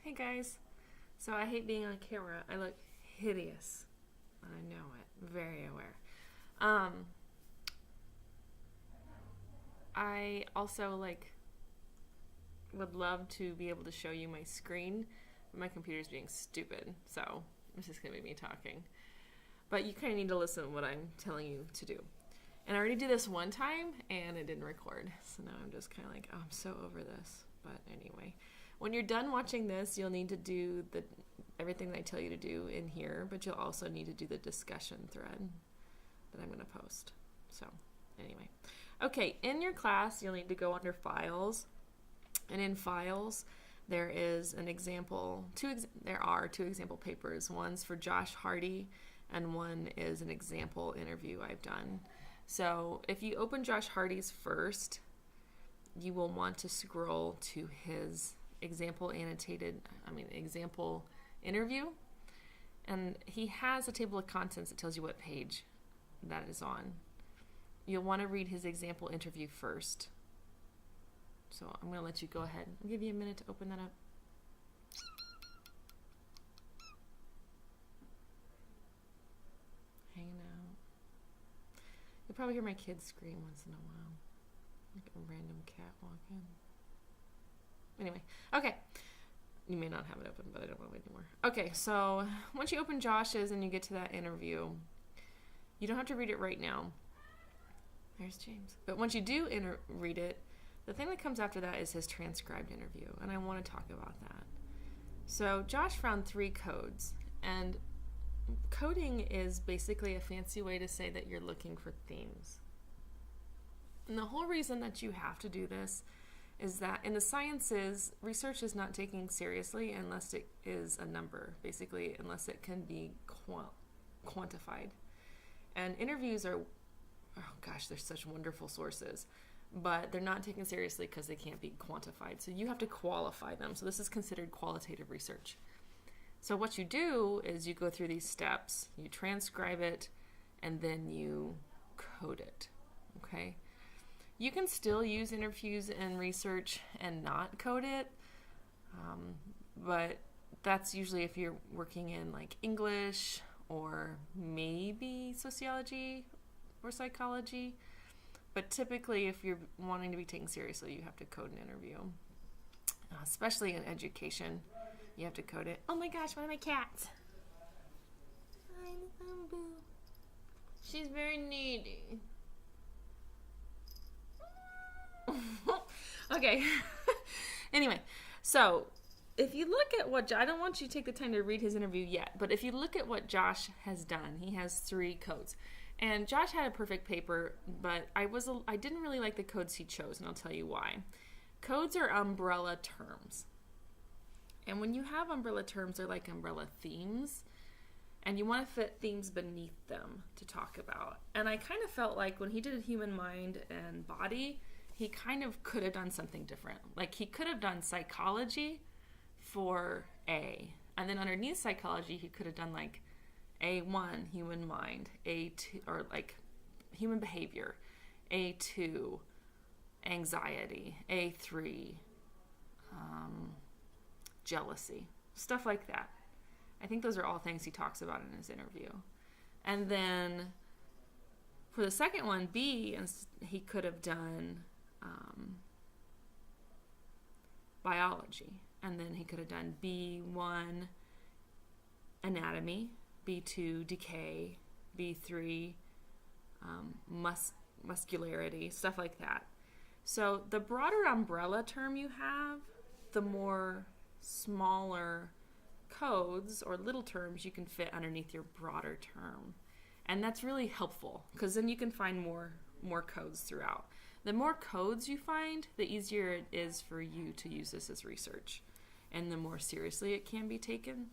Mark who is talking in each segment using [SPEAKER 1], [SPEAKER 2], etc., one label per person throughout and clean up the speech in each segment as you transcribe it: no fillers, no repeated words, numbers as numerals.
[SPEAKER 1] Hey guys. So I hate being on camera. I look hideous. I know it. Very aware. Um, I also would love to be able to show you my screen, but my computer's being stupid. So this is gonna be me talking. But you kind of need to listen to what I'm telling you to do. And I already did this one time and it didn't record. So now I'm just kind of like, oh, I'm so over this. But anyway, when you're done watching this, you'll need to do everything that I tell you to do in here, but you'll also need to do the discussion thread that I'm going to post. So anyway, okay, in your class, you'll need to go under files, and in files, there is an example, there are two example papers. One's for Josh Hardy, and one is an example interview I've done. So if you open Josh Hardy's first, you will want to scroll to his example interview. And he has a table of contents that tells you what page that is on. You'll want to read his example interview first. So I'm going to let you go ahead. I'll give you a minute to open that up. Hanging out. You'll probably hear my kids scream once in a while. Like a random cat walking. Anyway, okay. You may not have it open, but I don't want to wait anymore. Okay, so once you open Josh's and you get to that interview, you don't have to read it right now. There's James. But once you do read it, the thing that comes after that is his transcribed interview, and I want to talk about that. So Josh found 3 codes, and coding is basically a fancy way to say that you're looking for themes. And the whole reason that you have to do this is that in the sciences, research is not taken seriously unless it is a number, basically, unless it can be quantified. And interviews are, oh gosh, they're such wonderful sources, but they're not taken seriously because they can't be quantified. So you have to qualify them. So this is considered qualitative research. So what you do is you go through these steps, you transcribe it, and then you code it, okay? You can still use interviews in research and not code it, but that's usually if you're working in like English or maybe sociology or psychology. But typically, if you're wanting to be taken seriously, you have to code an interview, especially in education. You have to code it. Oh my gosh, one of my cats. Hi, Boo. She's very needy. Okay. Anyway, so if you look at what I don't want you to take the time to read his interview yet, but if you look at what Josh has done, he has 3 codes. And Josh had a perfect paper, but I didn't really like the codes he chose, and I'll tell you why. Codes are umbrella terms. And when you have umbrella terms, they're like umbrella themes, and you want to fit themes beneath them to talk about. And I kind of felt like when he did human mind and body, he kind of could have done something different. Like he could have done psychology for A, and then underneath psychology, he could have done like A1, human mind, A2, or like human behavior, A2, anxiety, A3, jealousy, stuff like that. I think those are all things he talks about in his interview. And then for the second one, B, he could have done biology. And then he could have done B1, anatomy, B2, decay, B3, muscularity, stuff like that. So the broader umbrella term you have, the more smaller codes or little terms you can fit underneath your broader term. And that's really helpful because then you can find more codes throughout. The more codes you find, the easier it is for you to use this as research, and the more seriously it can be taken.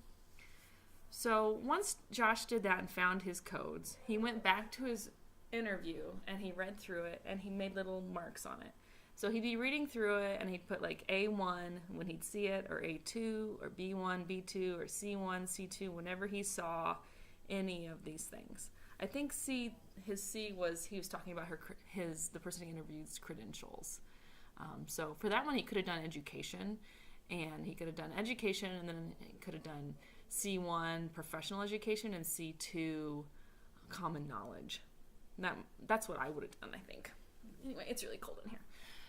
[SPEAKER 1] So once Josh did that and found his codes, he went back to his interview and he read through it and he made little marks on it. So he'd be reading through it and he'd put like A1 when he'd see it, or A2, or B1, B2, or C1, C2, whenever he saw any of these things. I think his C was he was talking about the person he interviewed's credentials. So for that one, he could have done education. and he could have done education, and then he could have done C1 professional education and C2 common knowledge. That's what I would have done, I think. Anyway, it's really cold in here.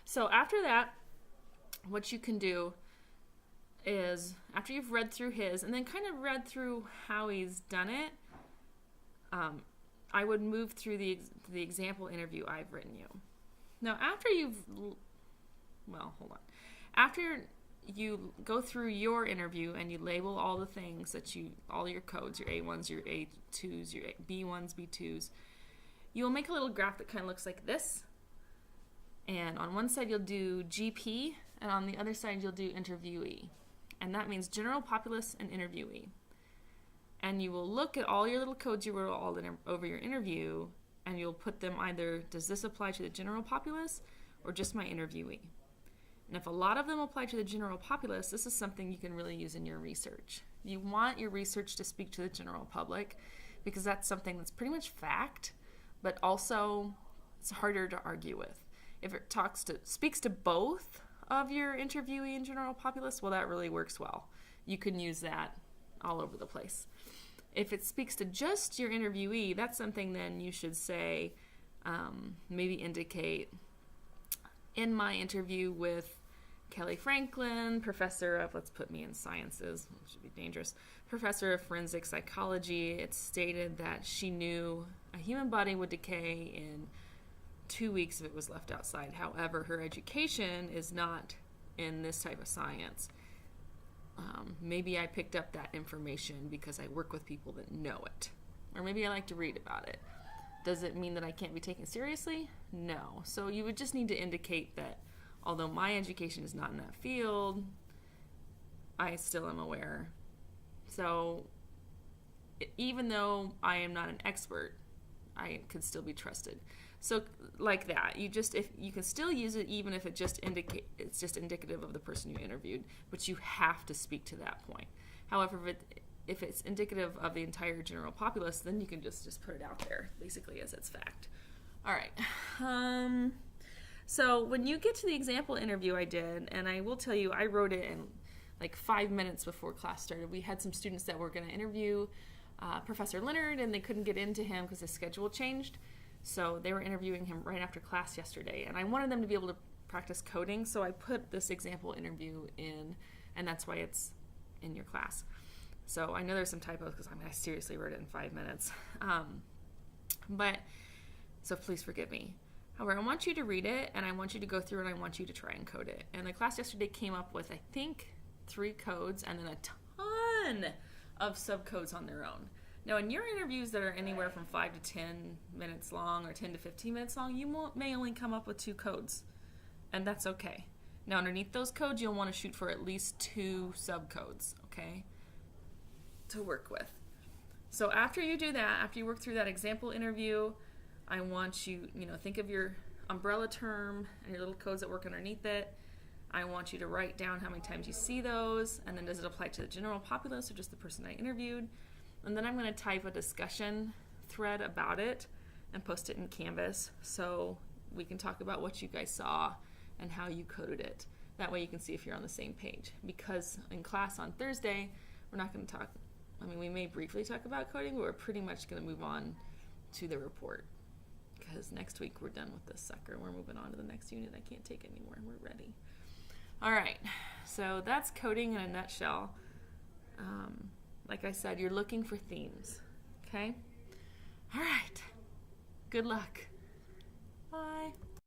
[SPEAKER 1] So after that, what you can do is, after you've read through his and then kind of read through how he's done it, I would move through the example interview I've written you. Now, after after you go through your interview and you label all the things all your codes, your A1s, your A2s, your B1s, B2s, you'll make a little graph that kind of looks like this. And on one side you'll do GP, and on the other side you'll do interviewee. And that means general populace and interviewee. And you will look at all your little codes you wrote all over your interview, and you'll put them either, does this apply to the general populace or just my interviewee? And if a lot of them apply to the general populace, this is something you can really use in your research. You want your research to speak to the general public because that's something that's pretty much fact, but also it's harder to argue with. If it speaks to both of your interviewee and general populace, well, that really works well. You can use that all over the place. If it speaks to just your interviewee, that's something then you should say, maybe indicate, in my interview with Kelly Franklin, professor of, let's put me in sciences, which should be dangerous, professor of forensic psychology, it's stated that she knew a human body would decay in 2 weeks if it was left outside. However, her education is not in this type of science. Maybe I picked up that information because I work with people that know it. Or maybe I like to read about it. Does it mean that I can't be taken seriously? No. So you would just need to indicate that although my education is not in that field, I still am aware. So even though I am not an expert, I could still be trusted. So like that, if you can still use it even if it's just indicative of the person you interviewed, but you have to speak to that point. However, if it's indicative of the entire general populace, then you can just put it out there basically as its fact. All right. So when you get to the example interview I did, and I will tell you, I wrote it in like 5 minutes before class started. We had some students that were going to interview Professor Leonard, and they couldn't get into him because his schedule changed. So they were interviewing him right after class yesterday, and I wanted them to be able to practice coding, so I put this example interview in, and that's why it's in your class. So I know there's some typos because I seriously wrote it in 5 minutes. So please forgive me. However, I want you to read it, and I want you to go through, and I want you to try and code it. And the class yesterday came up with, I think, 3 codes and then a ton of subcodes on their own. Now, in your interviews that are anywhere from 5 to 10 minutes long or 10 to 15 minutes long, you may only come up with 2 codes, and that's okay. Now, underneath those codes, you'll want to shoot for at least 2 subcodes, okay, to work with. So after you do that, after you work through that example interview, I want you, think of your umbrella term and your little codes that work underneath it. I want you to write down how many times you see those, and then does it apply to the general populace or just the person I interviewed? And then I'm going to type a discussion thread about it and post it in Canvas so we can talk about what you guys saw and how you coded it. That way you can see if you're on the same page. Because in class on Thursday, we're not going to talk, we may briefly talk about coding, but we're pretty much going to move on to the report. Because next week we're done with this sucker. We're moving on to the next unit. I can't take anymore. We're ready. All right. So that's coding in a nutshell. Like I said, you're looking for themes. Okay? All right. Good luck. Bye.